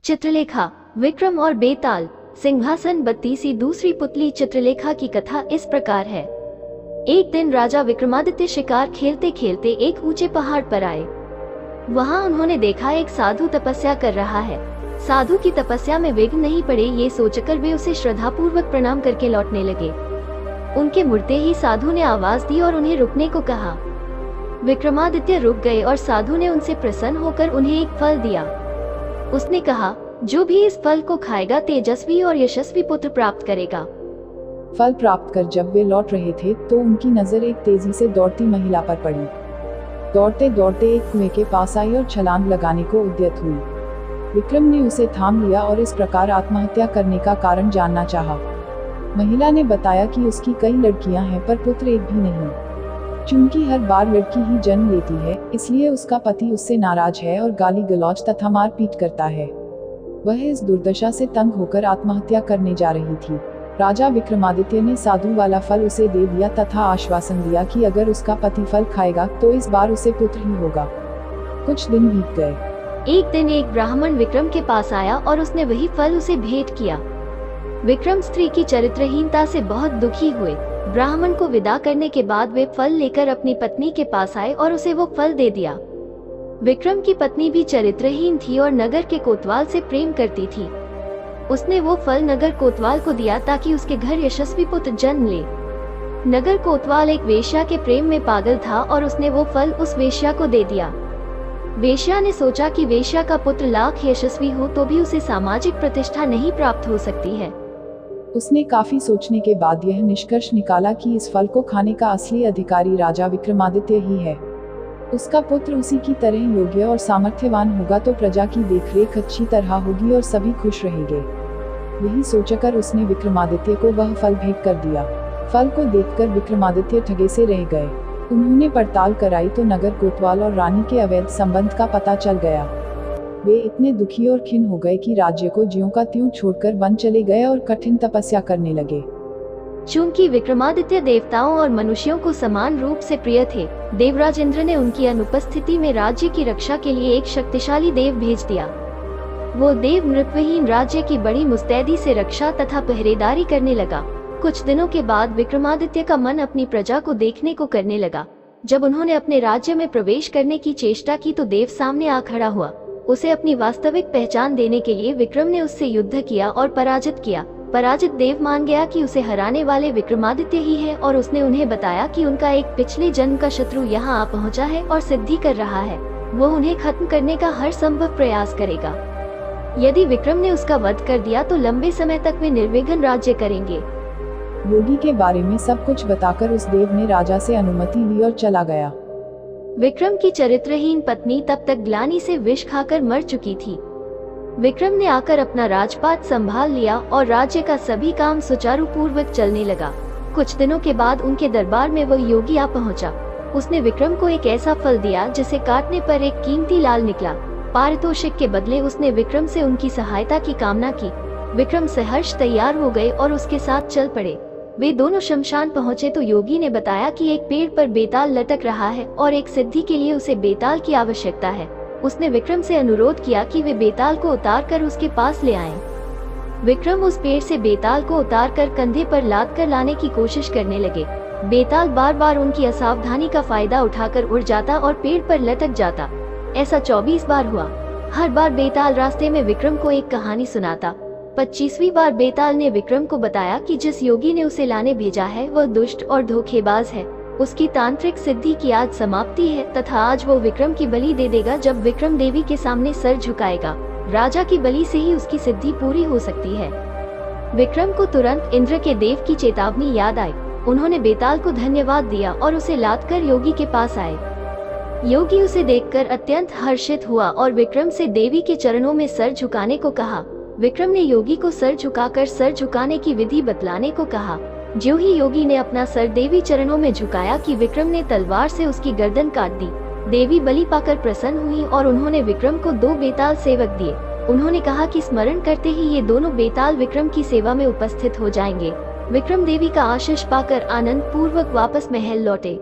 चित्रलेखा, विक्रम और बेताल, सिंहासन बत्तीसी। दूसरी पुतली चित्रलेखा की कथा इस प्रकार है। एक दिन राजा विक्रमादित्य शिकार खेलते खेलते एक ऊंचे पहाड़ पर आए। वहां उन्होंने देखा एक साधु तपस्या कर रहा है। साधु की तपस्या में विघ्न नहीं पड़े, ये सोचकर वे उसे श्रद्धापूर्वक प्रणाम करके लौटने लगे। उनके मुड़ते ही साधु ने आवाज दी और उन्हें रुकने को कहा। विक्रमादित्य रुक गए और साधु ने उनसे प्रसन्न होकर उन्हें एक फल दिया। उसने कहा, जो भी इस फल को खाएगा तेजस्वी और यशस्वी पुत्र प्राप्त करेगा। फल प्राप्त कर जब वे लौट रहे थे तो उनकी नजर एक तेजी से दौड़ती महिला पर पड़ी। दौड़ते दौड़ते एक कुएं के पास आई और छलांग लगाने को उद्यत हुई। विक्रम ने उसे थाम लिया और इस प्रकार आत्महत्या करने का कारण जानना चाहा। महिला ने बताया कि उसकी कई लड़कियां हैं पर पुत्र एक भी नहीं। चूंकि हर बार लड़की ही जन्म लेती है, इसलिए उसका पति उससे नाराज है और गाली गलौज तथा मारपीट करता है। वह इस दुर्दशा से तंग होकर आत्महत्या करने जा रही थी। राजा विक्रमादित्य ने साधु वाला फल उसे दे दिया तथा आश्वासन दिया कि अगर उसका पति फल खाएगा तो इस बार उसे पुत्र ही होगा। कुछ दिन बीत गए। एक दिन एक ब्राह्मण विक्रम के पास आया और उसने वही फल उसे भेंट किया। विक्रम स्त्री की चरित्रहीनता से बहुत दुखी हुए। ब्राह्मण को विदा करने के बाद वे फल लेकर अपनी पत्नी के पास आए और उसे वो फल दे दिया। विक्रम की पत्नी भी चरित्रहीन थी और नगर के कोतवाल से प्रेम करती थी। उसने वो फल नगर कोतवाल को दिया ताकि उसके घर यशस्वी पुत्र जन्म ले। नगर कोतवाल एक वेश्या के प्रेम में पागल था और उसने वो फल उस वेश्या को दे दिया। वेश्या ने सोचा कि वेश्या का पुत्र लाख यशस्वी हो तो भी उसे सामाजिक प्रतिष्ठा नहीं प्राप्त हो सकती है। उसने काफी सोचने के बाद यह निष्कर्ष निकाला कि इस फल को खाने का असली अधिकारी राजा विक्रमादित्य ही है। उसका पुत्र उसी की तरह योग्य और सामर्थ्यवान होगा तो प्रजा की देखरेख अच्छी तरह होगी और सभी खुश रहेंगे। यही सोचकर उसने विक्रमादित्य को वह फल भेंट कर दिया। फल को देखकर विक्रमादित्य ठगे से रह गए। उन्होंने पड़ताल कराई तो नगर कोतवाल और रानी के अवैध संबंध का पता चल गया। वे इतने दुखी और खिन्न हो गए कि राज्य को ज्यों का त्यों छोड़कर वन चले गए और कठिन तपस्या करने लगे। चूंकि विक्रमादित्य देवताओं और मनुष्यों को समान रूप से प्रिय थे, देवराज इंद्र ने उनकी अनुपस्थिति में राज्य की रक्षा के लिए एक शक्तिशाली देव भेज दिया। वो देव नृपविहीन राज्य की बड़ी मुस्तैदी से रक्षा तथा पहरेदारी करने लगा। कुछ दिनों के बाद विक्रमादित्य का मन अपनी प्रजा को देखने को करने लगा। जब उन्होंने अपने राज्य में प्रवेश करने की चेष्टा की तो देव सामने आ खड़ा हुआ। उसे अपनी वास्तविक पहचान देने के लिए विक्रम ने उससे युद्ध किया और पराजित किया। पराजित देव मान गया कि उसे हराने वाले विक्रमादित्य ही है और उसने उन्हें बताया कि उनका एक पिछले जन्म का शत्रु यहाँ आ पहुँचा है और सिद्धि कर रहा है। वो उन्हें खत्म करने का हर संभव प्रयास करेगा। यदि विक्रम ने उसका वध कर दिया तो लंबे समय तक वे निर्विघ्न राज्य करेंगे। योगी के बारे में सब कुछ बताकर उस देव ने राजा से अनुमति ली और चला गया। विक्रम की चरित्रहीन पत्नी तब तक ग्लानि से विष खाकर मर चुकी थी। विक्रम ने आकर अपना राजपाट संभाल लिया और राज्य का सभी काम सुचारू पूर्वक चलने लगा। कुछ दिनों के बाद उनके दरबार में वह योगी आ पहुंचा। उसने विक्रम को एक ऐसा फल दिया जिसे काटने पर एक कीमती लाल निकला। पारितोषिक के बदले उसने विक्रम से उनकी सहायता की कामना की। विक्रम सहर्ष तैयार हो गए और उसके साथ चल पड़े। वे दोनों शमशान पहुंचे तो योगी ने बताया कि एक पेड़ पर बेताल लटक रहा है और एक सिद्धि के लिए उसे बेताल की आवश्यकता है। उसने विक्रम से अनुरोध किया कि वे बेताल को उतारकर उसके पास ले आएं। विक्रम उस पेड़ से बेताल को उतारकर कंधे पर लाद कर लाने की कोशिश करने लगे। बेताल बार बार उनकी असावधानी का फायदा उठाकर उड़ जाता और पेड़ पर लटक जाता। ऐसा 24 बार हुआ। हर बार बेताल रास्ते में विक्रम को एक कहानी सुनाता। 25वीं बार बेताल ने विक्रम को बताया कि जिस योगी ने उसे लाने भेजा है वह दुष्ट और धोखेबाज है। उसकी तांत्रिक सिद्धि की आज समाप्ति है तथा आज वो विक्रम की बलि दे देगा। जब विक्रम देवी के सामने सर झुकाएगा, राजा की बलि से ही उसकी सिद्धि पूरी हो सकती है। विक्रम को तुरंत इंद्र के देव की चेतावनी याद आई। उन्होंने बेताल को धन्यवाद दिया और उसे लादकर योगी के पास आए। योगी उसे देखकर अत्यंत हर्षित हुआ और विक्रम से देवी के चरणों में सर झुकाने को कहा। विक्रम ने योगी को सर झुकाकर सर झुकाने की विधि बतलाने को कहा। ज्यों ही योगी ने अपना सर देवी चरणों में झुकाया कि विक्रम ने तलवार से उसकी गर्दन काट दी। देवी बलि पाकर प्रसन्न हुई और उन्होंने विक्रम को 2 बेताल सेवक दिए। उन्होंने कहा कि स्मरण करते ही ये दोनों बेताल विक्रम की सेवा में उपस्थित हो जाएंगे। विक्रम देवी का आशीष पाकर आनंद पूर्वक वापस महल लौटे।